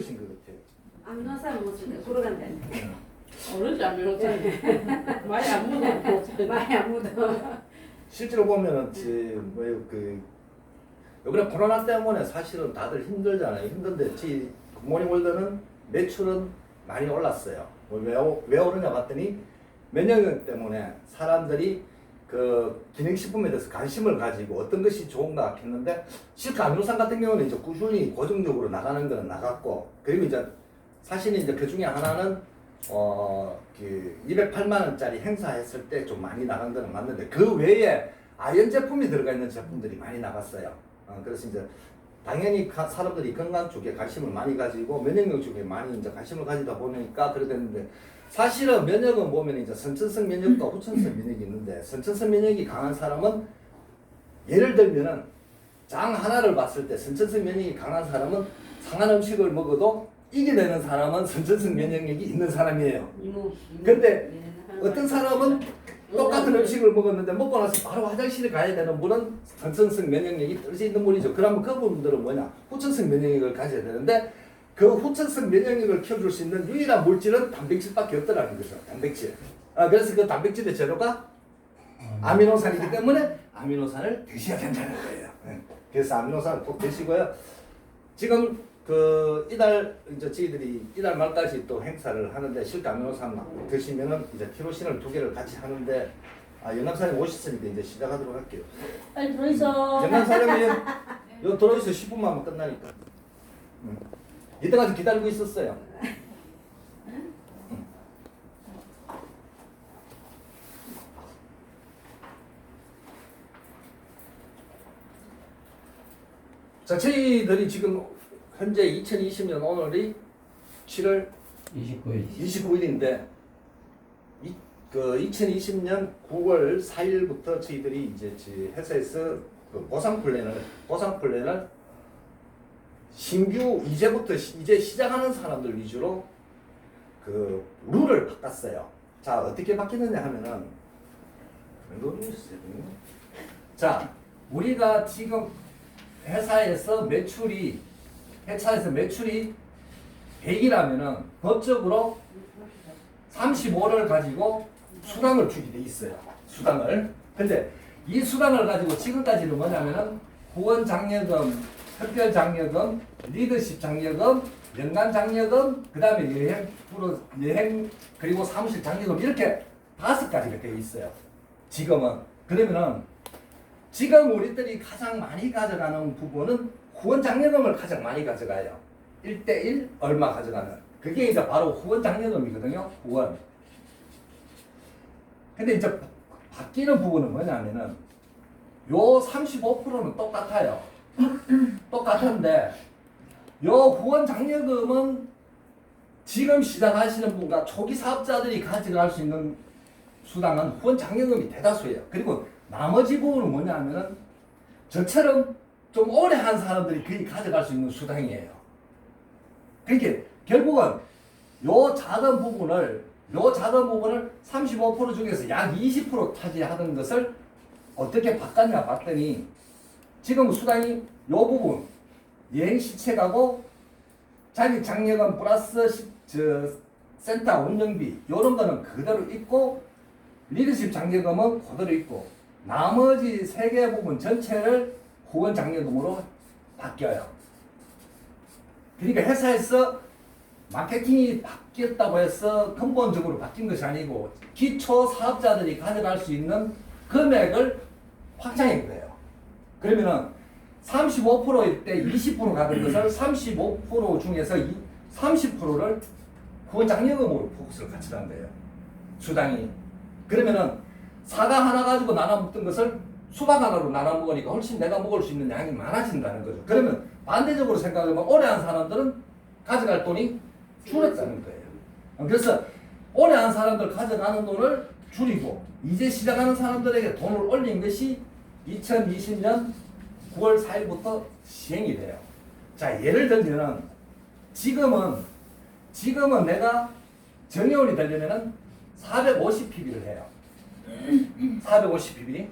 신 것 같아요. 암노산 모습에 걸어간다. 오른지 안 배웠잖아. 많이 안 묻어. 많이 안 묻어. 실제로 보면은 뭐그 이번에 코로나 때문에 사실은 다들 힘들잖아요. 힘든데 지 굿모닝월드는 매출은 많이 올랐어요. 왜 오르냐 봤더니 면역력 때문에 사람들이 그 기능식품에 대해서 관심을 가지고 어떤 것이 좋은가 했는데 실크 아미노산 같은 경우는 이제 꾸준히 고정적으로 나가는 거는 나갔고, 그리고 이제 사실은 이제 그 중에 하나는 그 208만 원짜리 행사했을 때 좀 많이 나간 거는 맞는데 그 외에 아연 제품이 들어가 있는 제품들이 많이 나갔어요. 그래서 이제 당연히 사람들이 건강 쪽에 관심을 많이 가지고 면역력 쪽에 많이 이제 관심을 가지다 보니까 그래 됐는데, 사실은 면역은 보면 이제 선천성 면역과 후천성 면역이 있는데, 선천성 면역이 강한 사람은 예를 들면은 장 하나를 봤을 때 선천성 면역이 강한 사람은 상한 음식을 먹어도 이겨내는 사람은 선천성 면역력이 있는 사람이에요. 근데 어떤 사람은 똑같은 음식을 먹었는데 먹고 나서 바로 화장실에 가야 되는 분은 선천성 면역력이 떨어져 있는 분이죠. 그러면 그 분들은 뭐냐? 후천성 면역력을 가져야 되는데 그 후천성 면역력을 키워줄 수 있는 유일한 물질은 단백질밖에 없더라는 거죠. 단백질. 그래서 그 단백질의 재료가 아미노산이기 때문에 아미노산을 드셔야 된다는 거예요. 그래서 아미노산을 꼭 드시고요. 지금 그 이달 이제 저희들이 이달 말까지 또 행사를 하는데 실제 아미노산 드시면은 이제 티로신을 2개를 같이 하는데 영남사님 오셨으니까 이제 시작하도록 할게요. 빨리 들어있어. 영남사님이 요 들어있어 10분만 하면 끝나니까. 이때까지 기다리고 있었어요. 자, 저희들이 지금 현재 2020년 오늘이 7월 29일인데 그 2020년 9월 4일부터 저희들이 이제 회사에서 그 보상 플랜을 신규 이제부터 이제 시작하는 사람들 위주로 그 룰을 바꿨어요. 자, 어떻게 바뀌느냐 하면은 자, 우리가 지금 회사에서 매출이 100이라면은 법적으로 35를 가지고 수당을 주게 돼 있어요. 수당을. 근데 이 수당을 가지고 지금까지는 뭐냐면은 후원 장려금, 특별 장려금, 리더십 장려금, 연간 장려금, 그 다음에 여행 그리고 사무실 장려금 이렇게 5가지가 되어 있어요. 지금은. 그러면은 지금 우리들이 가장 많이 가져가는 부분은 후원 장려금을 가장 많이 가져가요. 1대1 얼마 가져가는. 그게 이제 바로 후원 장려금이거든요. 후원. 근데 이제 바뀌는 부분은 뭐냐면은 요 35%는 똑같아요. 똑같은데 요 후원 장려금은 지금 시작하시는 분과 초기 사업자들이 가져갈 수 있는 수당은 후원 장려금이 대다수예요. 그리고 나머지 부분은 뭐냐면은 저처럼 좀 오래 한 사람들이 거의 가져갈 수 있는 수당이에요. 그러니까 결국은 요 작은 부분을 35% 중에서 약 20% 차지하던 것을 어떻게 바꿨냐 봤더니 지금 수당이 요 부분 여행 시책하고 자기 장려금 플러스 센터 운영비 요런 거는 그대로 있고 리더십 장려금은 그대로 있고 나머지 3개 부분 전체를 후원 장려금으로 바뀌어요. 그러니까 회사에서 마케팅이 바뀌었다고 해서 근본적으로 바뀐 것이 아니고 기초 사업자들이 가져갈 수 있는 금액을 확장한 거예요. 그러면은 35%일 때 20% 가는 것을 35% 중에서 30%를 후원 장려금으로 포커스를 같이 한 거예요. 수당이. 그러면은 사과 하나 가지고 나눠 먹던 것을 수박 하나로 나눠 먹으니까 훨씬 내가 먹을 수 있는 양이 많아진다는 거죠. 그러면 반대적으로 생각하면 오래 한 사람들은 가져갈 돈이 줄었다는 거예요. 그래서 오래 한 사람들 가져가는 돈을 줄이고 이제 시작하는 사람들에게 돈을 올린 것이 2020년 9월 4일부터 시행이 돼요. 자, 예를 들면 지금은 내가 정회원이 되려면은 450PB를 해요. 450PB.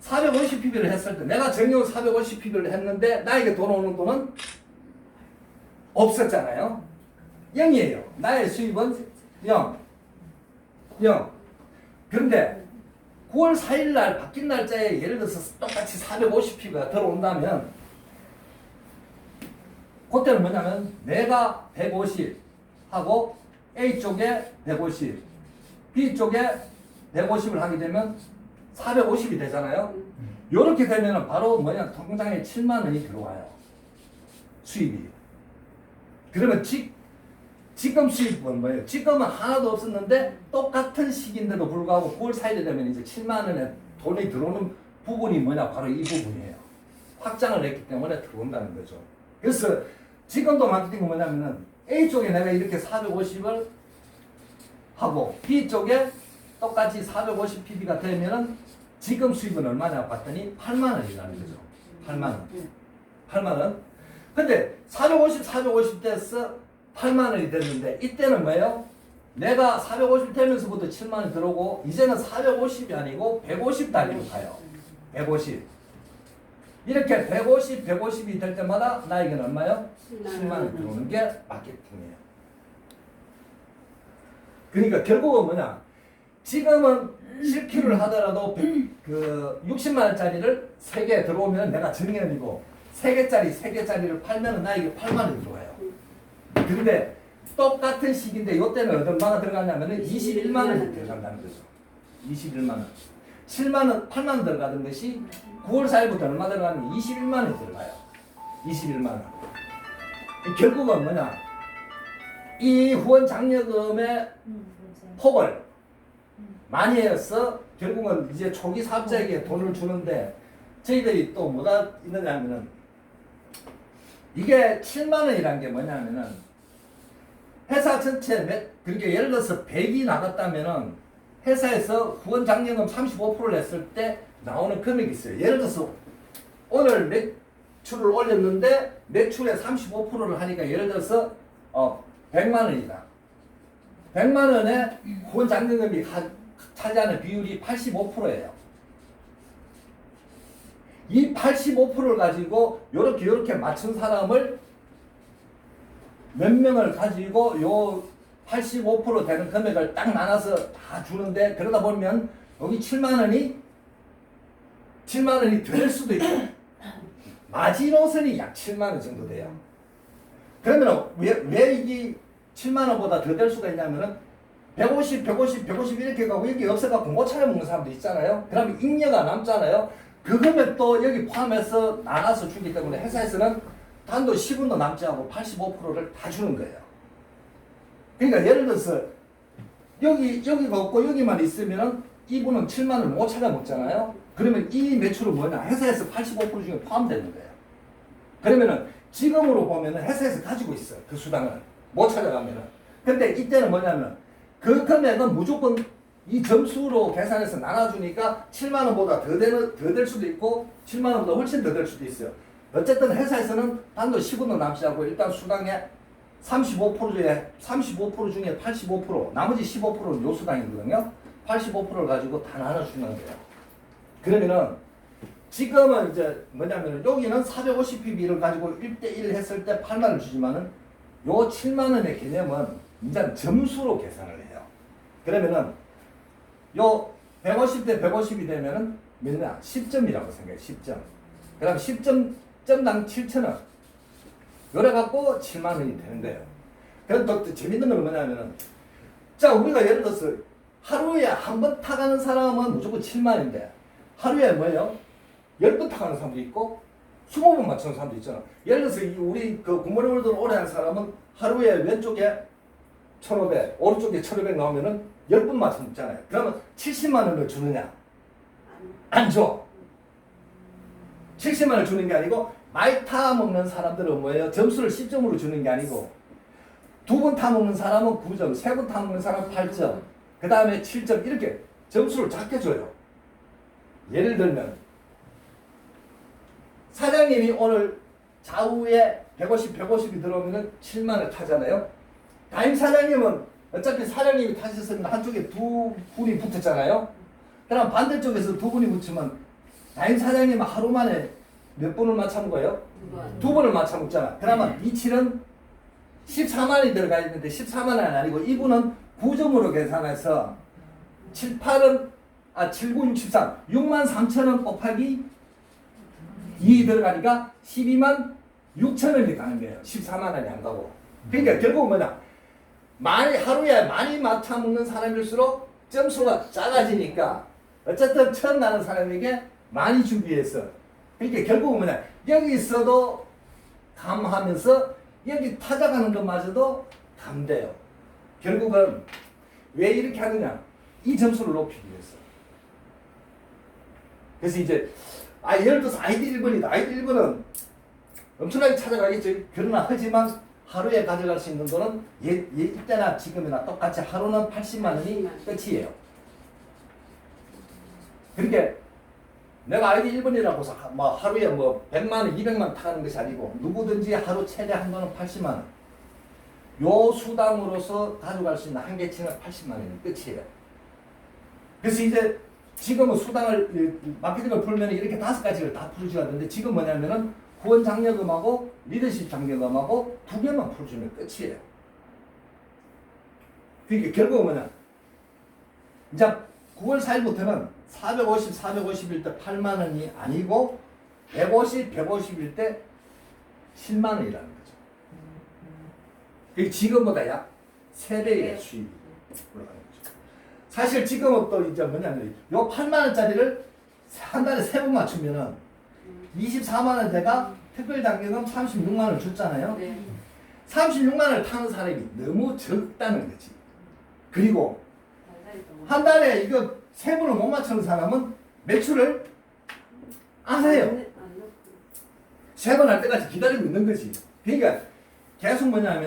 450PB를 했을 때 내가 정회원 450PB를 했는데 나에게 돈 오는 돈은 없었잖아요. 0이에요. 나의 수입은 0. 0. 그런데 9월 4일 날 바뀐 날짜에 예를 들어서 똑같이 450피가 들어온다면 그때는 뭐냐면 내가 150 하고 A쪽에 150, B쪽에 150을 하게 되면 450이 되잖아요. 이렇게 되면 바로 뭐냐 통장에 7만 원이 들어와요. 수입이. 그러면 지금 수입은 뭐예요? 지금은 하나도 없었는데 똑같은 시기인데도 불구하고 9월 4일에 되면 이제 7만 원의 돈이 들어오는 부분이 뭐냐? 바로 이 부분이에요. 확장을 했기 때문에 들어온다는 거죠. 그래서 지금도 마케팅은 뭐냐면은 A쪽에 내가 이렇게 450을 하고 B쪽에 똑같이 450PB가 되면은 지금 수입은 얼마냐 봤더니 8만 원이라는 거죠. 8만 원. 8만 원. 근데 450, 450 돼서 8만 원이 됐는데 이때는 뭐예요? 내가 450 되면서부터 7만 원이 들어오고 이제는 450이 아니고 150 달리고 가요. 150. 이렇게 150, 150이 될 때마다 나에게는 얼마요? 7만 원이 들어오는 게 마케팅이에요. 그러니까 결국은 뭐냐? 지금은 10kg를 하더라도 그 60만 원짜리를 3개 들어오면 내가 정년이고 3개짜리 3개짜리를 팔면은 나에게 8만 원이 들어와요. 근데 똑같은 시기인데 이때는 얼마가 들어가냐면은 21만 원이 들어간다는 거죠. 21만 원. 7만 원, 8만 원 들어가던 것이 9월 4일부터 얼마 들어가면 21만 원이 들어가요. 21만 원. 결국은 뭐냐? 이 후원 장려금의 폭을 많이 해서 결국은 이제 초기 사업자에게 돈을 주는데 저희들이 또 뭐가 있느냐면은 이게 7만 원이라는 게 뭐냐면은 회사 전체 그렇게 예를 들어서 100이 나갔다면은 회사에서 후원 장려금 35%를 했을 때 나오는 금액이 있어요. 예를 들어서 오늘 매출을 올렸는데 매출의 35%를 하니까 예를 들어서 100만 원이다. 100만 원에 후원 장려금이 차지하는 비율이 85%예요. 이 85%를 가지고 요렇게 맞춘 사람을 몇 명을 가지고 요 85% 되는 금액을 딱 나눠서 다 주는데 그러다 보면 여기 7만 원이 될 수도 있고 마지노선이 약 7만 원 정도 돼요. 그러면 왜 이게 7만 원보다 더 될 수가 있냐면은 150 이렇게 가고 여기 없어갖고 못 차려 먹는 사람도 있잖아요. 그러면 잉여가 남잖아요. 그 금액도 여기 포함해서 나눠서 주기 때문에 회사에서는 단도 10원도 남지 않고 85%를 다 주는 거예요. 그러니까 예를 들어서 여기가 없고 여기만 있으면은 이분은 7만 원을 못 찾아 먹잖아요. 그러면 이 매출은 뭐냐? 회사에서 85% 중에 포함되는 거예요. 그러면은 지금으로 보면은 회사에서 가지고 있어요. 그 수당을 못 찾아가면은. 근데 이때는 뭐냐면 그 금액은 무조건 이 점수로 계산해서 나눠주니까 7만 원보다 더 될 수도 있고 7만 원보다 훨씬 더 될 수도 있어요. 어쨌든 회사에서는 단도 10원도 남지 않고 일단 수당의 35% 중에 85% 나머지 15%는 요 수당이거든요. 85%를 가지고 다 나눠주는 거예요. 그러면은 지금은 이제 뭐냐면 여기는 450PB를 가지고 1대1 했을 때 8만 원 주지만은 요 7만 원의 개념은 이제 점수로 계산을 해요. 그러면은 요 150대 150이 되면은 몇냐? 10점이라고 생각해요. 10점. 그 다음 10점당 7,000원. 요래 갖고 7만 원이 되는 거예요. 그래서 또 재밌는 건 뭐냐면은 자, 우리가 예를 들어서 하루에 한 번 타가는 사람은 무조건 7만 원인데 하루에 뭐예요? 10번 타가는 사람도 있고 20번 맞추는 사람도 있잖아. 예를 들어서 우리 그 굿모닝월드 오래 하는 사람은 하루에 왼쪽에 1,500, 오른쪽에 1,500 나오면은 10번 맞추면 있잖아요. 그러면 70만 원을 주느냐? 안 줘. 70만 원을 주는 게 아니고 많이 타먹는 사람들은 뭐예요? 점수를 10점으로 주는 게 아니고 2번 타먹는 사람은 9점, 3번 타먹는 사람은 8점, 그 다음에 7점 이렇게 점수를 작게 줘요. 예를 들면 사장님이 오늘 좌우에 150이 들어오면 7만 원 타잖아요. 담임 사장님은 어차피 사장님이 타셨으면 한쪽에 두 분이 붙었잖아요. 그럼 반대쪽에서 두 분이 붙으면 담임 사장님은 하루 만에 몇 분을 맞춰먹어요? 2번을 맞춰먹잖아. 그러면 이 7은 14만 원이 들어가 있는데 14만 원이 아니고 이분은 9점으로 계산해서 7, 8은 7, 9, 6, 13 6만 3천 원 곱하기 2 들어가니까 12만 6천 원이 가는 거예요. 14만 원이 안 가고. 그러니까 결국 뭐냐, 하루에 많이 맡아 먹는 사람일수록 점수가 작아지니까 어쨌든 처음 나는 사람에게 많이 준비했어. 그러니까 결국은 뭐냐, 여기 있어도 감하면서 여기 찾아가는 것마저도 감돼요. 결국은 왜 이렇게 하느냐, 이 점수를 높이기 위해서. 그래서 이제 예를 들어서 아이디 1번이다. 아이디 1번은 엄청나게 찾아가겠죠. 그러나 하지만 하루에 가져갈 수 있는 돈은 이때나 지금이나 똑같이 하루는 80만 원이 끝이에요. 그러니까 내가 아이디 1번이라고 해서 하루에 100만 원, 200만 원 타는 것이 아니고 누구든지 하루 최대 한도는 80만 원. 요 수당으로서 가져갈 수 있는 한계치는 80만 원이 끝이에요. 그래서 이제 지금은 수당을 마케팅을 풀면 이렇게 5가지를 다 풀어줘야 되는데 지금 뭐냐면은 후원 장려금하고 리더십 장려금하고 2개만 풀어주면 끝이에요. 그러니까 결국은 뭐냐, 이제 9월 4일부터는 450, 450일 때 8만 원이 아니고 150, 150일 때 7만 원이라는 거죠. 그게 지금보다 약 3배의 수입이 올라가는 거죠. 사실 지금은 또 이제 뭐냐면 요 8만 원짜리를 한 달에 3번 맞추면은 24만 원대가 특별 장려금 36만 원을 줬잖아요. 네. 36만 원을 타는 사람이 너무 적다는 거지. 그리고 한 달에 이거 3번을 못 맞추는 사람은 매출을 안 해요. 3번 할 때까지 기다리고 있는 거지. 그러니까 계속 뭐냐면